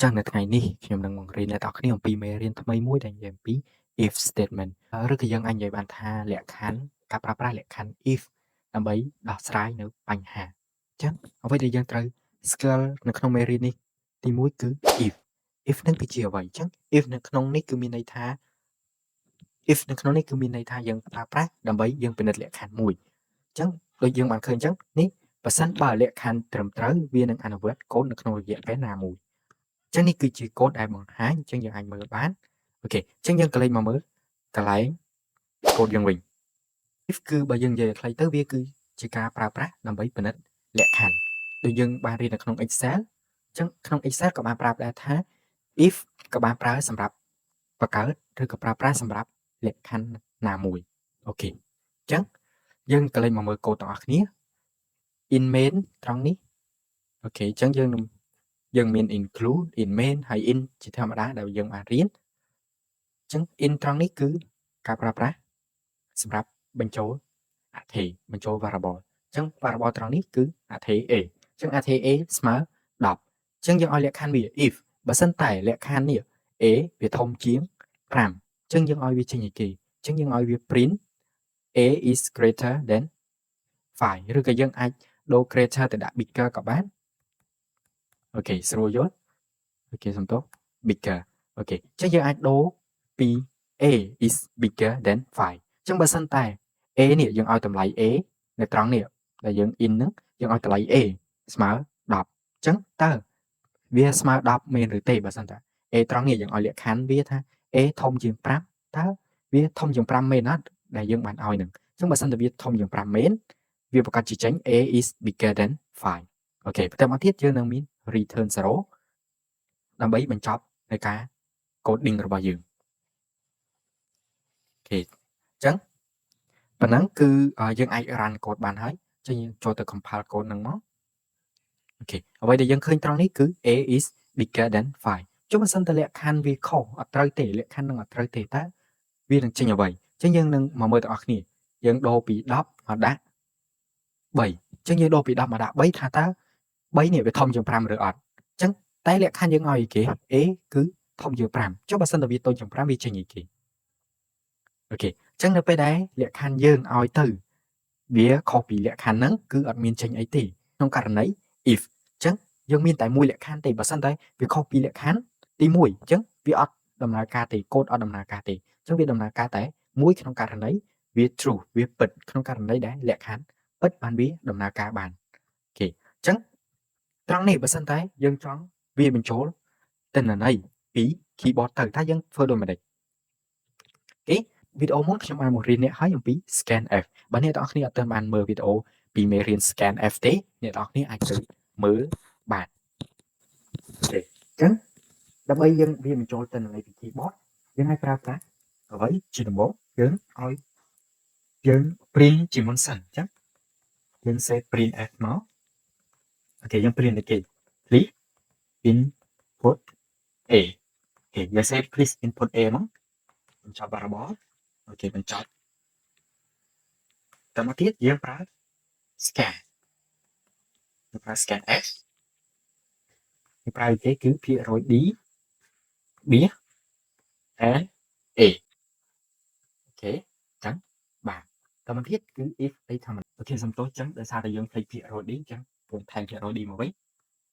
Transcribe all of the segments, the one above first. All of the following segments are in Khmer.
ចឹងនៅថ្ងៃនេះខ្ញុំនឹងបង្រៀនអ្នកទាំងអស់គ្នាអំពីមេរៀនថ្មីមួយដែលនិយាយអំពី if statement ឬក៏យើងអាចនិយាយបានថាលក្ខខណ្ឌការប្រើប្រាស់លក្ខខណ្ឌ if ដើម្បីដោះស្រាយនៅបញ្ហាចឹងអ្វីដែលយើងត្រូវស្គាល់នៅក្នុងមេរៀននេះទី1គឺ if នឹងគឺជាអ្វីចឹង if នៅក្នុងនេះគឺមានន័យថា if នៅក្នុងនេះគឺមានន័យថាយើងប្រើប្រាស់ដើម្បីយើងពិនិត្យលក្ខខណ្ឌមួយចឹងដូចយើងបានឃើញចឹងនេះបើសិនបើលក្ខខណ្ឌត្រឹមត្រូវវានឹងអនុវត្តកូដនៅក្នុងរយៈពេលណាមួយចឹងនេះគឺជាកូដដែលបង្ហាញចឹងយើងអាចមើលបានអូខេចឹងយើងក៏លេខមកមើលកន្លែងកូដយើងវិញ if គឺបើយើងនិយាយខ្លីទៅវាគឺជាការប្រើប្រាស់ដើម្បីពិនិត្យលក្ខខណ្ឌដូចយើងបានរៀននៅក្នុង Excel ចឹងក្នុង Excel ក៏បានប្រាប់ដែរថា if ក៏បានប្រើសម្រាប់បង្កើតឬក៏ប្រើប្រាស់សម្រាប់លក្ខខណ្ឌណាមួយអូខេចឹងយើងក៏លេខមកមើលកូដទាំងអស់គ្នា in main ត្រង់នេះអូខេចឹងយើងមាន include in main ហើយ in ជាធម្មតាដែលយើងបានរៀនចឹង in ត្រង់នេះគឺការប្រើប្រាស់សម្រាប់បញ្ចូលអត្ថេបញ្ចូល variable ចឹង variable ត្រង់នេះគឺអត្ថេ a ចឹងអត្ថេ a ស្មើ10ចឹងយើងឲ្យលក្ខខណ្ឌវា if បើសិនតែលក្ខខណ្ឌនេះ a វាធំជាង5ចឹងយើងឲ្យវាចេញឲ្យគេចឹងយើងឲ្យវា print a is greater than 5ឬក៏យើងអាចដូរ greater ទៅដាក់ bigger ក៏បានអូខេស្រួលយល់អូខេសំទោស bigger អូខេចឹងយើងអាចដូរពី a is bigger than 5ចឹងបើសិនតែ a នេះយើងឲ្យតម្លៃ a នៅត្រង់នេះដែលយើង in ហ្នឹងយើងឲ្យតម្លៃ a ស្មើ10ចឹងតើវាស្មើ10មែនឬទេបើសិនតែ a ត្រង់នេះយើងឲ្យលក្ខខណ្ឌវាថា a ធំជាង5តើវាធំជាង5មែនអត់ដែលយើងបានឲ្យហ្នឹងចឹងបើសិនតែវាធំជាង5មែនវាប្រកាសជាចេញ a is bigger than 5អូខេបន្តមកទៀតយើងនឹងមាន return 0ដើម្បីបញ្ចប់នៃការ coding របស់យើងអូខេចឹងប៉ុណ្ណឹងគឺយើងអាច run code បានហើយចឹងយើងចូលទៅ compile code ហ្នឹងមកអូខេអ្វីដែលយើងឃើញត្រង់នេះគឺ a is bigger than 5ចុះបើសិនតែលក្ខខណ្ឌវាខុសអត់ត្រូវទេលក្ខខណ្ឌនឹងអត់ត្រូវទេតើវានឹងចេញអ្វីចឹងយើងនឹងមកមើលទាំងអស់គ្នាយើងដូរពី10មកដាក់3ចឹងយើងដូរពី10មកដាក់3ថាតើ3នេះវាធំជាង5ឬអត់ចឹងតែលក្ខខណ្ឌយើងឲ្យគេ a គឺធំជាង5ចុះបើសិនតែវាតូចជាង5វាចេញអីគេអូខេចឹងនៅពេលដែលលក្ខខណ្ឌយើងឲ្យទៅវាខុសពីលក្ខខណ្ឌហ្នឹងគឺអត់មានចេញអីទេក្នុងករណី if ចឹងយើងមានតែមួយលក្ខខណ្ឌទេបើសិនតែវាខុសពីលក្ខខណ្ឌទី1ចឹងវាអត់ដំណើរការទេកូដអត់ដំណើរការទេចឹងវាដំណើរការតែមួយក្នុងករណីវា true វាពិតក្នុងករណីដែលលក្ខខណ្ឌពិតបានវាដំណើរការបានអូខេចឹងត្រង់នេះបើសិនតែយើងចង់វាបញ្ចូលទិន្នន័យពី keyboard ទៅថាយើងធ្វើដូចម្ដេចអូខេវីដេអូមុនខ្ញុំបានបង្រៀនអ្នកឲ្យអំពី scanf បើអ្នកទាំងអស់គ្នាអត់ទាន់បានមើលវីដេអូពីមេរៀន scanf ទេអ្នកទាំងអស់គ្នាអាចទៅមើលបានអូខេចឹងដើម្បីយើងវាបញ្ចូលទិន្នន័យពី keyboard យើងអាចប្រើប្រាស់អ្វីជាដំបូងយើងឲ្យយើង print ជាមុនសិនចឹងយើង set printf មកអូខេយើង print គេ please input a អូខេយើង set please input a មកបញ្ចប់ variable អូខេបញ្ចប់តមកទៀតយើងប្រើ scan យើងប្រើ scanf យើងប្រើគេគឺភាគរយ d b and a អូខេចឹងបាទតមកទៀតគឺ if អីធម្មតាអូខេសំទោសចឹងដោយសារតែយើងភ្លេចភាគរយ d ចឹងខ្ញុំថែមភាគរយ d មកវិញ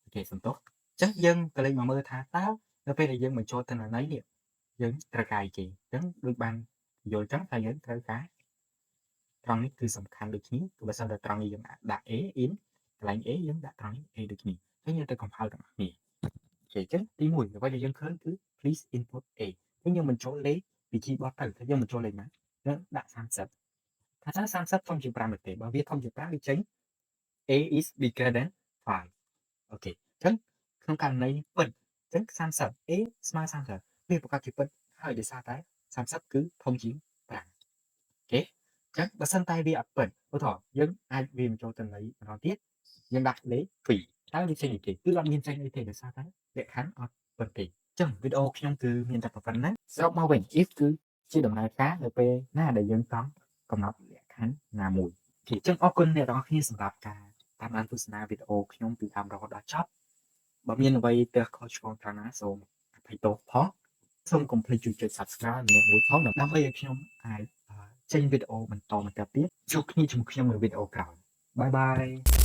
អូខេសំទោសចឹងយើងក៏លេខមកមើលថាតើនៅពេលដែលយើងបញ្ចូលទិន្នន័យនេះយើងត្រូវការអីគេចឹងដូចបានយល់ចឹងថាយើងត្រូវការត្រង់នេះគឺសំខាន់ដូចគ្នាគឺបើសិនតែត្រង់នេះយើងដាក់ a in កន្លែង a យើងដាក់ត្រង់នេះ a ដូចគ្នាចឹងយើងទៅ compile ទាំងអស់គ្នាអូខេចឹងទី1អ្វីដែលយើងឃើញគឺ please input a ចឹងយើងបញ្ចូលលេខពី keyboard ទៅថាយើងបញ្ចូលលេខណាយើងដាក់30ថាតើ30ធំជាង5ឬទេបើវាធំជាង5វាចេញ a is bigger than 5អូខេចឹងក្នុងករណីពិតចឹង30 a ស្មើ30វាប្រកាសជាពិតហើយដោយសារតែ30គឺធំជាង5អូខេចឹងបើសិនតែវាអត់ពិតឧទាហរណ៍យើងអាចវាបញ្ចូលទិន្នន័យម្ដងទៀតយើងដាក់លេខ2តើវាចេញអីគេគឺអត់មានចេញអីទេដោយសារតែលក្ខខណ្ឌអត់ពិតទេចឹងវីដេអូខ្ញុំគឺមានតែប៉ុណ្ណឹងសរុបមកវិញ if គឺជាដំណើរការនៅពេលណាដែលយើងចង់កំណត់លក្ខខណ្ឌណាមួយអូខេចឹងអរគុណអ្នកទាំងអស់គ្នាសម្រាប់ការតាមដានទស្សនាវីដេអូខ្ញុំពីដើមរហូតដល់ចប់ បើមានអ្វីទើសខុសឆ្គងខាងណាសូមអភ័យទោសផងសូមកុំភ្លេចជួយចុច Subscribe ម្នាក់មួយផងដើម្បីឲ្យខ្ញុំអាចចេញវីដេអូបន្តទៀតជួបគ្នាជាមួយខ្ញុំនៅវីដេអូក្រោយបាយបាយ